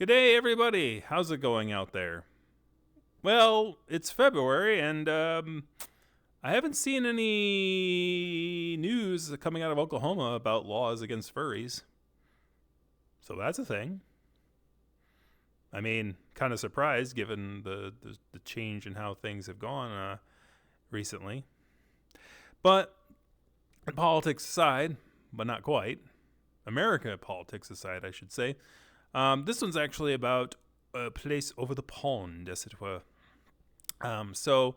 G'day, everybody. How's it going out there? Well, it's February, and I haven't seen any news coming out of Oklahoma about laws against furries. So that's a thing. I mean, kind of surprised given the change in how things have gone recently. But politics aside, but not quite, America politics aside, I should say, this one's actually about a place over the pond, as it were. So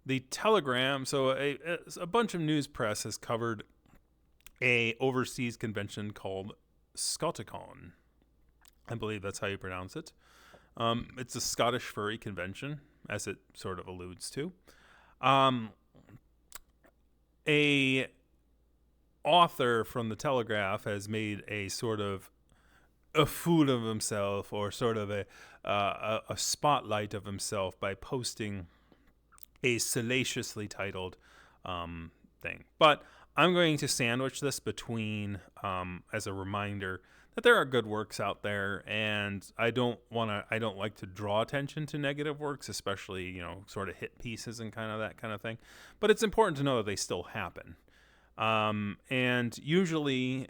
the Telegram, a bunch of news press has covered a overseas convention called Scotiacon. I believe that's how you pronounce it. It's a Scottish furry convention, as it sort of alludes to. A author from the Telegraph has made a sort of a fool of himself, or sort of a spotlight of himself, by posting a salaciously titled thing. But I'm going to sandwich this between, as a reminder that there are good works out there, and I don't like to draw attention to negative works, especially sort of hit pieces and kind of that kind of thing. But it's important to know that they still happen, and usually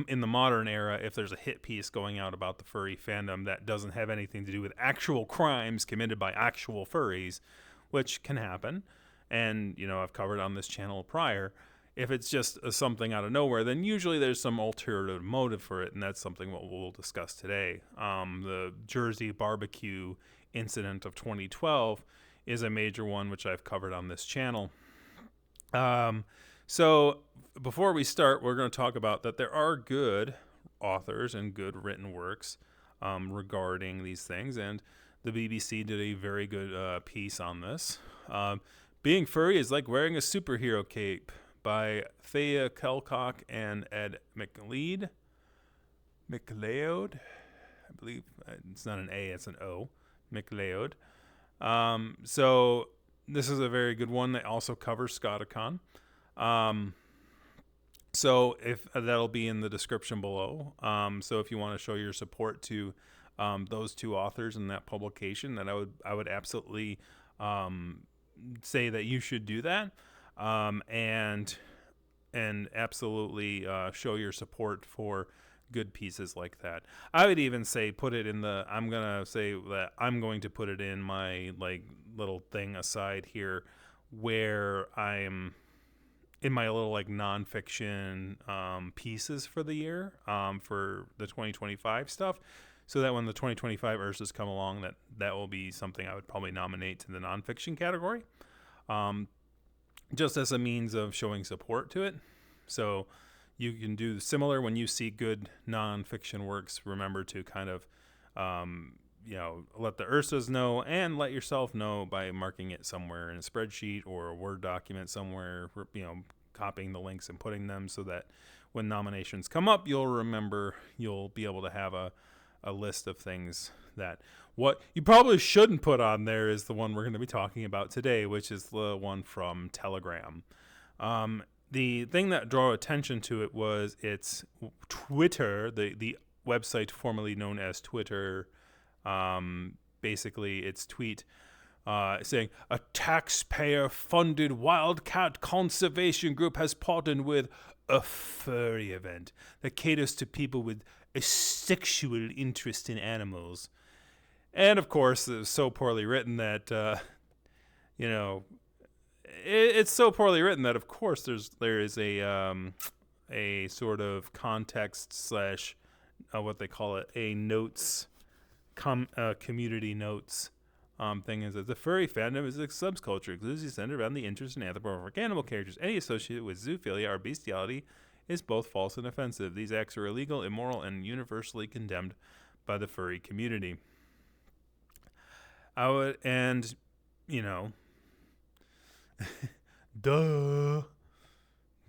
in the modern era, if there's a hit piece going out about the furry fandom that doesn't have anything to do with actual crimes committed by actual furries, which can happen, and I've covered on this channel prior, if it's just something out of nowhere, then usually there's some alternative motive for it, and that's something we'll discuss today. The Jersey barbecue incident of 2012 is a major one, which I've covered on this channel. So before we start, we're going to talk about that there are good authors and good written works regarding these things, and the BBC did a very good piece on this. Being furry is like wearing a superhero cape, by Thea Kelcock and Ed McLeod. I believe it's not an A, it's an O. McLeod. So this is a very good one. They also cover Scotiacon. So if that'll be in the description below. So if you want to show your support to those two authors in that publication, then I would absolutely say that you should do that. And absolutely show your support for good pieces like that. I would even say I'm going to put it in my little thing aside here, where I'm in my little nonfiction pieces for the year, for the 2025 stuff, so that when the 2025 Ursas come along, that will be something I would probably nominate to the nonfiction category. Just as a means of showing support to it. So you can do similar when you see good nonfiction works. Remember to kind of, let the Ursas know, and let yourself know by marking it somewhere in a spreadsheet or a Word document somewhere, copying the links and putting them, so that when nominations come up, you'll be able to have a list of things that what you probably shouldn't put on there is the one we're going to be talking about today, which is the one from Telegram. The thing that drew attention to it was its Twitter, the website formerly known as Twitter. Basically, its tweet saying, a taxpayer-funded wildcat conservation group has partnered with a furry event that caters to people with a sexual interest in animals. And of course, it was so poorly written that, it's so poorly written that, of course, there is a sort of context slash what they call it, a notes, community notes thing, is that the furry fandom is a subculture exclusively centered around the interest in anthropomorphic animal characters. Any associated with zoophilia or bestiality is both false and offensive. These acts are illegal, immoral, and universally condemned by the furry community. Duh.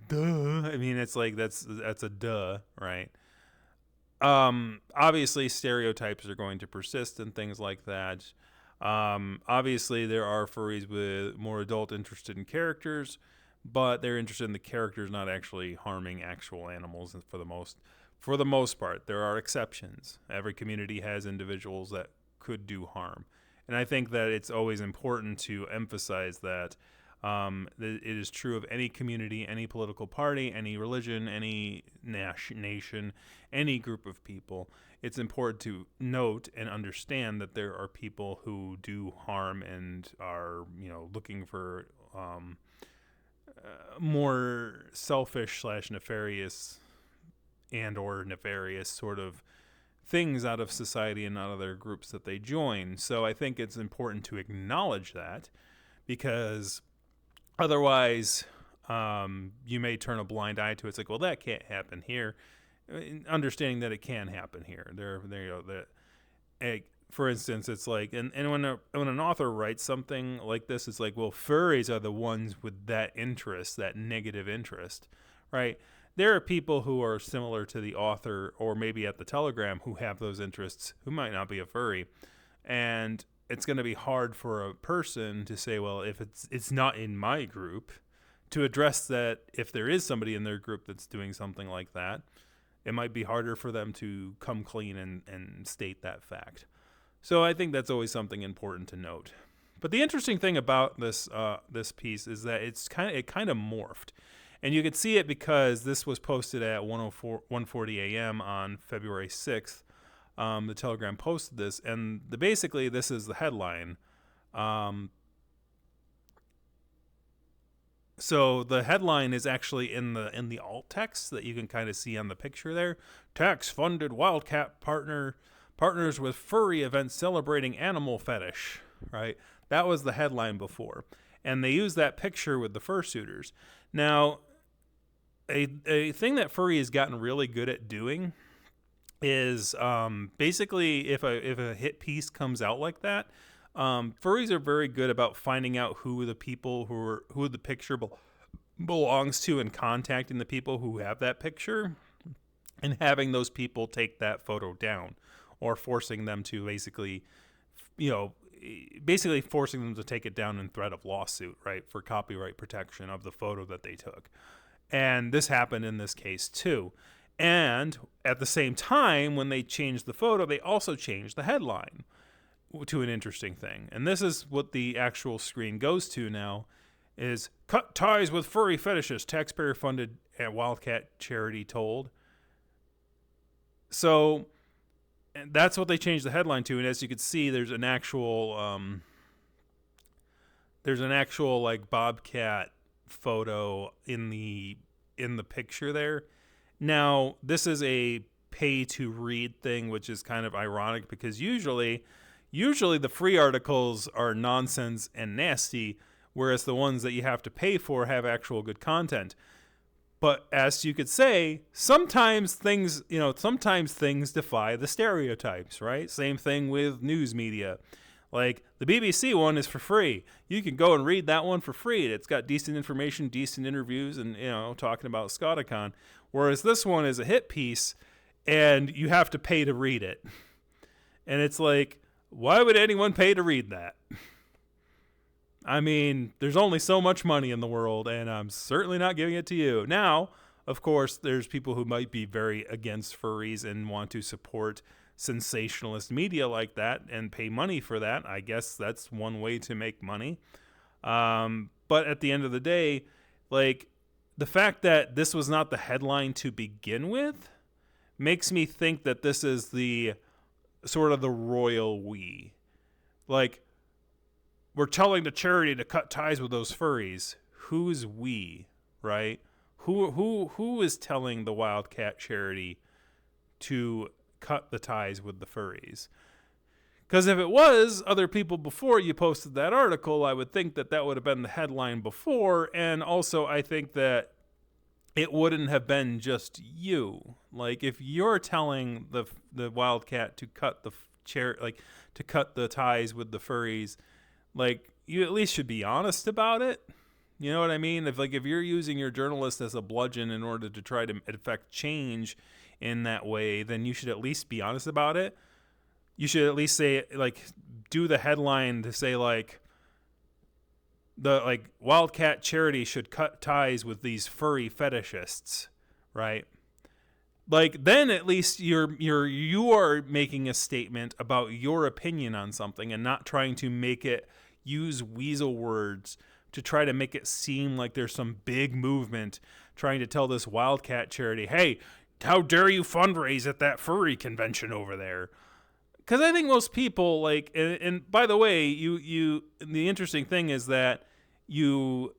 I mean, it's like that's a duh, right? Obviously, stereotypes are going to persist and things like that. Obviously, there are furries with more adult interested in characters, but they're interested in the characters, not actually harming actual animals for For the most part, there are exceptions. Every community has individuals that could do harm. And I think that it's always important to emphasize that it is true of any community, any political party, any religion, any nation, any group of people. It's important to note and understand that there are people who do harm and are, looking for more selfish / nefarious and or nefarious sort of things out of society and out of their groups that they join. So I think it's important to acknowledge that, because otherwise you may turn a blind eye to it. It's like, well, that can't happen here. Understanding that it can happen here. For instance, it's like, and when an author writes something like this, it's like, well, furries are the ones with that interest, that negative interest, right? There are people who are similar to the author, or maybe at the Telegram, who have those interests, who might not be a furry. And it's going to be hard for a person to say, well, if it's not in my group, to address that. If there is somebody in their group that's doing something like that, it might be harder for them to come clean and state that fact. So I think that's always something important to note. But the interesting thing about this piece is that it kind of morphed. And you could see it because this was posted at 1:40 a.m. on February 6th. The Telegram posted this, and basically this is the headline. So the headline is actually in the alt text that you can kind of see on the picture there. Tax-funded Wildcat partners with furry event celebrating animal fetish. Right, that was the headline before, and they used that picture with the fursuiters. Now, a thing that furry has gotten really good at doing is basically if a hit piece comes out like that, furries are very good about finding out who the people who the picture belongs to and contacting the people who have that picture and having those people take that photo down, or forcing them to basically forcing them to take it down in threat of lawsuit, right, for copyright protection of the photo that they took. And this happened in this case too. And at the same time, when they changed the photo, they also changed the headline to an interesting thing. And this is what the actual screen goes to now, is "Cut ties with furry fetishes, taxpayer-funded at Wildcat charity told." So and that's what they changed the headline to. And as you can see, there's an actual like bobcat photo in the picture there. Now, this is a pay to read thing, which is kind of ironic, because usually the free articles are nonsense and nasty, whereas the ones that you have to pay for have actual good content. But as you could say, sometimes things defy the stereotypes, right? Same thing with news media. Like, the BBC one is for free. You can go and read that one for free. It's got decent information, decent interviews, and, talking about Scotiacon. Whereas this one is a hit piece, and you have to pay to read it. And it's like, why would anyone pay to read that? I mean, there's only so much money in the world, and I'm certainly not giving it to you. Now, of course, there's people who might be very against furries and want to support sensationalist media like that and pay money for that. I guess that's one way to make money. But at the end of the day, like, the fact that this was not the headline to begin with makes me think that this is the sort of the royal we. Like, we're telling the charity to cut ties with those furries. Who's we, right? Who is telling the Wildcat charity to cut the ties with the furries? Because if it was other people before you posted that article, I would think that would have been the headline before. And also, I think that it wouldn't have been just you. Like, if you're telling the Wildcat to cut to cut the ties with the furries, like, you at least should be honest about it. You know what I mean? If you're using your journalist as a bludgeon in order to try to affect change in that way, then you should at least be honest about it. You should at least say, like, do the headline to say, like, the Wildcat charity should cut ties with these furry fetishists, right? Like, then at least you are making a statement about your opinion on something and not trying to make it use weasel words to try to make it seem like there's some big movement trying to tell this wildcat charity, hey, how dare you fundraise at that furry convention over there? Because I think most people, like, and by the way, the interesting thing is that you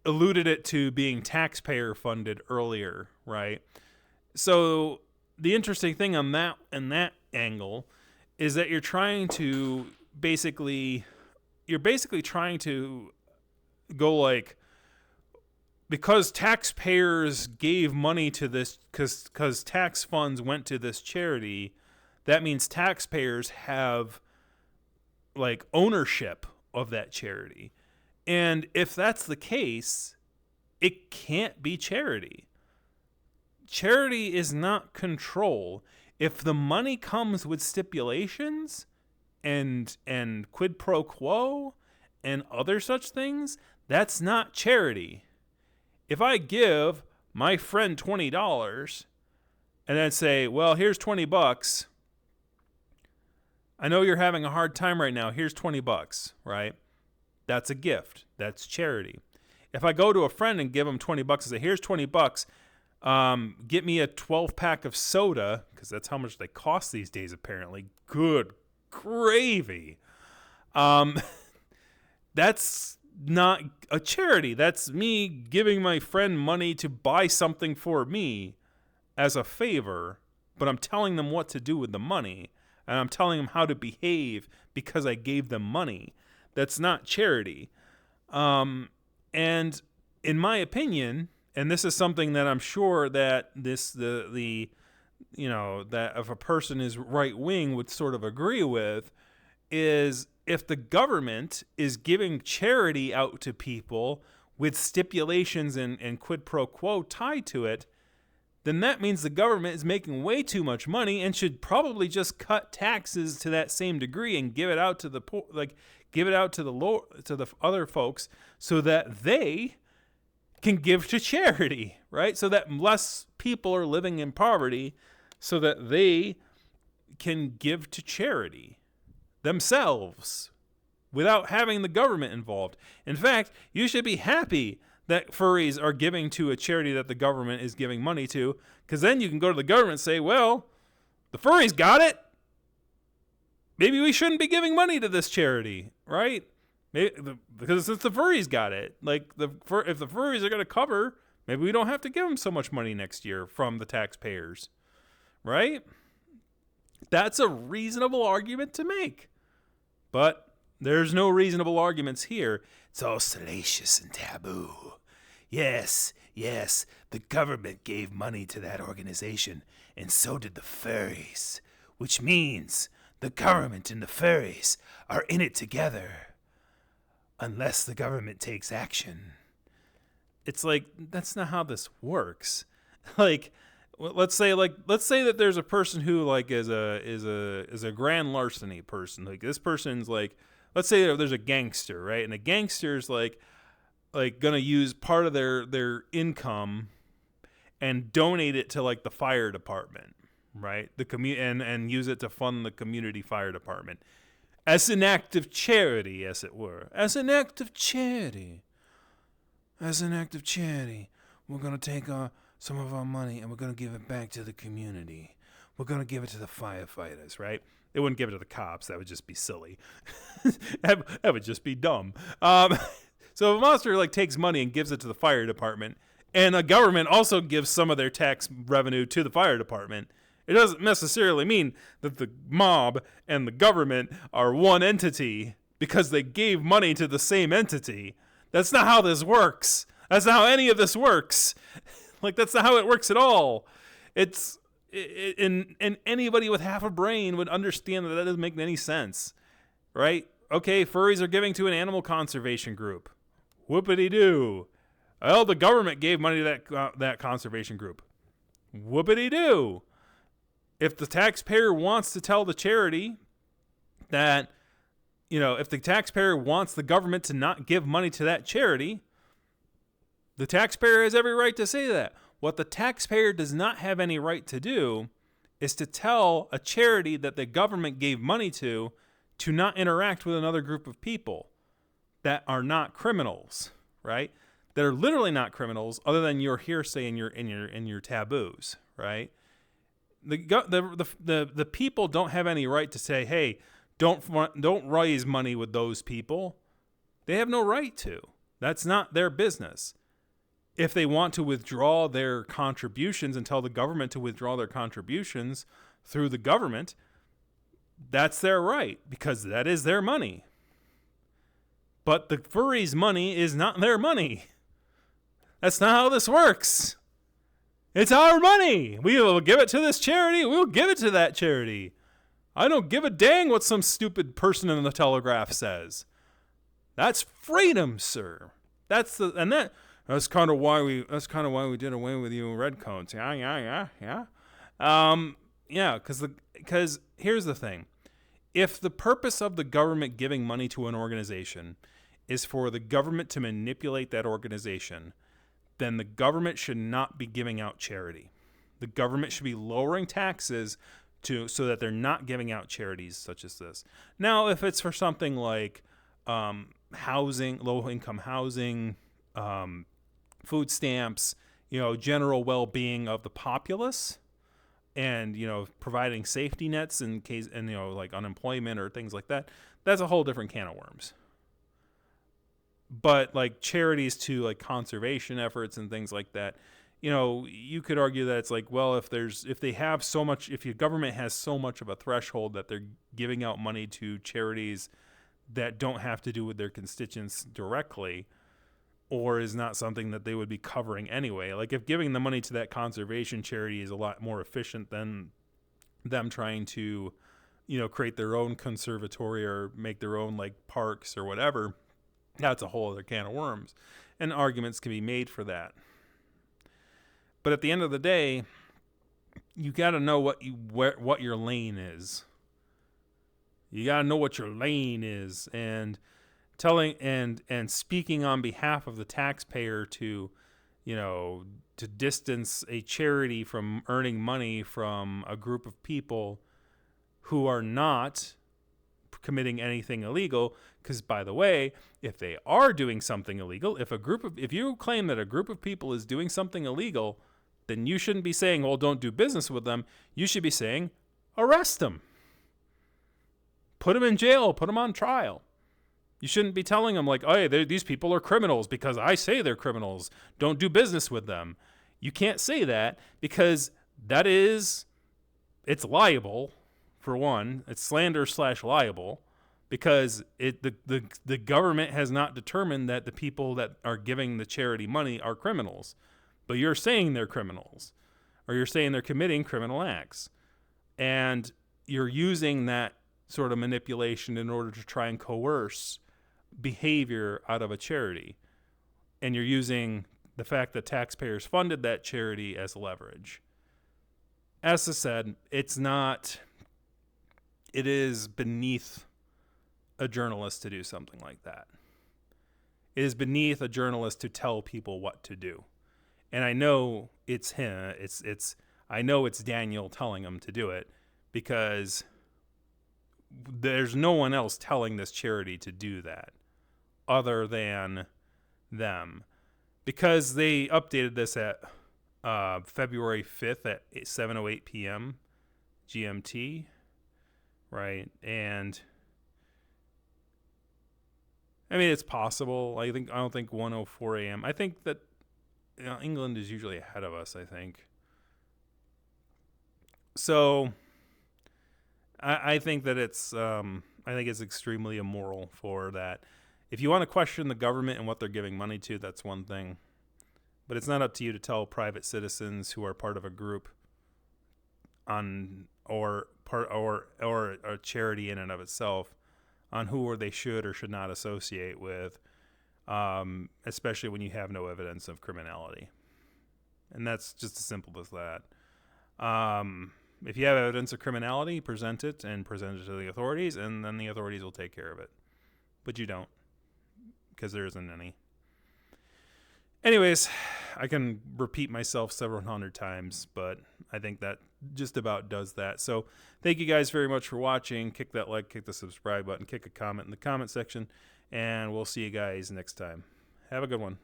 alluded it to being taxpayer funded earlier, right? So the interesting thing on that angle is that you're basically trying to go like, because taxpayers gave money to this, because tax funds went to this charity, that means taxpayers have like ownership of that charity. And if that's the case, it can't be charity. Charity is not control. If the money comes with stipulations and quid pro quo and other such things, that's not charity. If I give my friend $20 and then say, well, here's $20. I know you're having a hard time right now. Here's $20, right? That's a gift. That's charity. If I go to a friend and give him $20 and say, here's $20, get me a 12-pack of soda, because that's how much they cost these days, apparently. Good gravy. That's not a charity. That's me giving my friend money to buy something for me as a favor, but I'm telling them what to do with the money, and I'm telling them how to behave because I gave them money. That's not charity. And in my opinion, and this is something that I'm sure that that if a person is right wing would sort of agree with, is if the government is giving charity out to people with stipulations and quid pro quo tied to it, then that means the government is making way too much money and should probably just cut taxes to that same degree and give it out to the poor, like give it out to the other folks so that they can give to charity, right? So that less people are living in poverty so that they can give to charity themselves without having the government involved. In fact, you should be happy that furries are giving to a charity that the government is giving money to, because then you can go to the government and say, well, the furries got it. Maybe we shouldn't be giving money to this charity, right? Because since the furries got it, like if the furries are going to cover, maybe we don't have to give them so much money next year from the taxpayers, right? That's a reasonable argument to make. But there's no reasonable arguments here. It's all salacious and taboo. Yes, the government gave money to that organization, and so did the furries, which means the government and the furries are in it together, unless the government takes action. It's like, that's not how this works. Like, let's say that there's a person who like is a grand larceny person. Like, this person's like, let's say there's a gangster, right? And a gangster's like gonna use part of their income and donate it to like the fire department, right? And use it to fund the community fire department as an act of charity, as it were. As an act of charity, we're gonna take some of our money and we're gonna give it back to the community. We're gonna give it to the firefighters, right? They wouldn't give it to the cops. That would just be silly. that would just be dumb. So if a monster like takes money and gives it to the fire department, and a government also gives some of their tax revenue to the fire department, it doesn't necessarily mean that the mob and the government are one entity because they gave money to the same entity. That's not how this works. That's not how any of this works. Like, that's not how it works at all. And anybody with half a brain would understand that doesn't make any sense, right? Okay, furries are giving to an animal conservation group. Whoopity-doo. Well, the government gave money to that conservation group. Whoopity-doo. If the taxpayer wants to tell the charity that, if the taxpayer wants the government to not give money to that charity, the taxpayer has every right to say that. What the taxpayer does not have any right to do is to tell a charity that the government gave money to not interact with another group of people that are not criminals, right? That are literally not criminals, other than your hearsay and your taboos, right? The people don't have any right to say, hey, don't raise money with those people. They have no right to. That's not their business. If they want to withdraw their contributions and tell the government to withdraw their contributions through the government, that's their right, because that is their money. But the furries' money is not their money. That's not how this works. It's our money. We will give it to this charity. We'll give it to that charity. I don't give a dang what some stupid person in the Telegraph says. That's freedom, sir. That's kind of why we did away with you redcoats. Yeah. Because here's the thing. If the purpose of the government giving money to an organization is for the government to manipulate that organization, then the government should not be giving out charity. The government should be lowering taxes so that they're not giving out charities such as this. Now, if it's for something like housing, low-income housing, food stamps, general well-being of the populace, and providing safety nets in case, and like unemployment or things like that, that's a whole different can of worms. But like charities to like conservation efforts and things like that, you could argue that it's like, well, if your government has so much of a threshold that they're giving out money to charities that don't have to do with their constituents directly, or is not something that they would be covering anyway. Like if giving the money to that conservation charity is a lot more efficient than them trying to, create their own conservatory or make their own like parks or whatever, that's a whole other can of worms. And arguments can be made for that. But at the end of the day, you got to know what your lane is. You got to know what your lane is, and telling and speaking on behalf of the taxpayer to distance a charity from earning money from a group of people who are not committing anything illegal. Because, by the way, if they are doing something illegal, if you claim that a group of people is doing something illegal, then you shouldn't be saying, well, don't do business with them. You should be saying, arrest them. Put them in jail. Put them on trial. You shouldn't be telling them like, oh, these people are criminals because I say they're criminals. Don't do business with them. You can't say that, because it's liable, for one. It's slander/liable, because the government has not determined that the people that are giving the charity money are criminals. But you're saying they're criminals, or you're saying they're committing criminal acts. And you're using that sort of manipulation in order to try and coerce behavior out of a charity. And you're using the fact that taxpayers funded that charity as leverage. As I said, it is beneath a journalist to do something like that. It is beneath a journalist to tell people what to do. And I know it's him. I know it's Daniel telling him to do it, because there's no one else telling this charity to do that other than them, because they updated this at February 5th at 7:08 p.m. GMT, right? And I mean, it's possible. I don't think 1:04 a.m. I think that England is usually ahead of us, I think. So I think that it's extremely immoral for that. If you want to question the government and what they're giving money to, that's one thing. But it's not up to you to tell private citizens who are part of a group or a charity in and of itself on who they should or should not associate with, especially when you have no evidence of criminality. And that's just as simple as that. If you have evidence of criminality, present it to the authorities, and then the authorities will take care of it. But you don't, because there isn't any. Anyways, I can repeat myself several hundred times, but I think that just about does that. So thank you guys very much for watching. Kick that like, kick the subscribe button, kick a comment in the comment section, and we'll see you guys next time. Have a good one.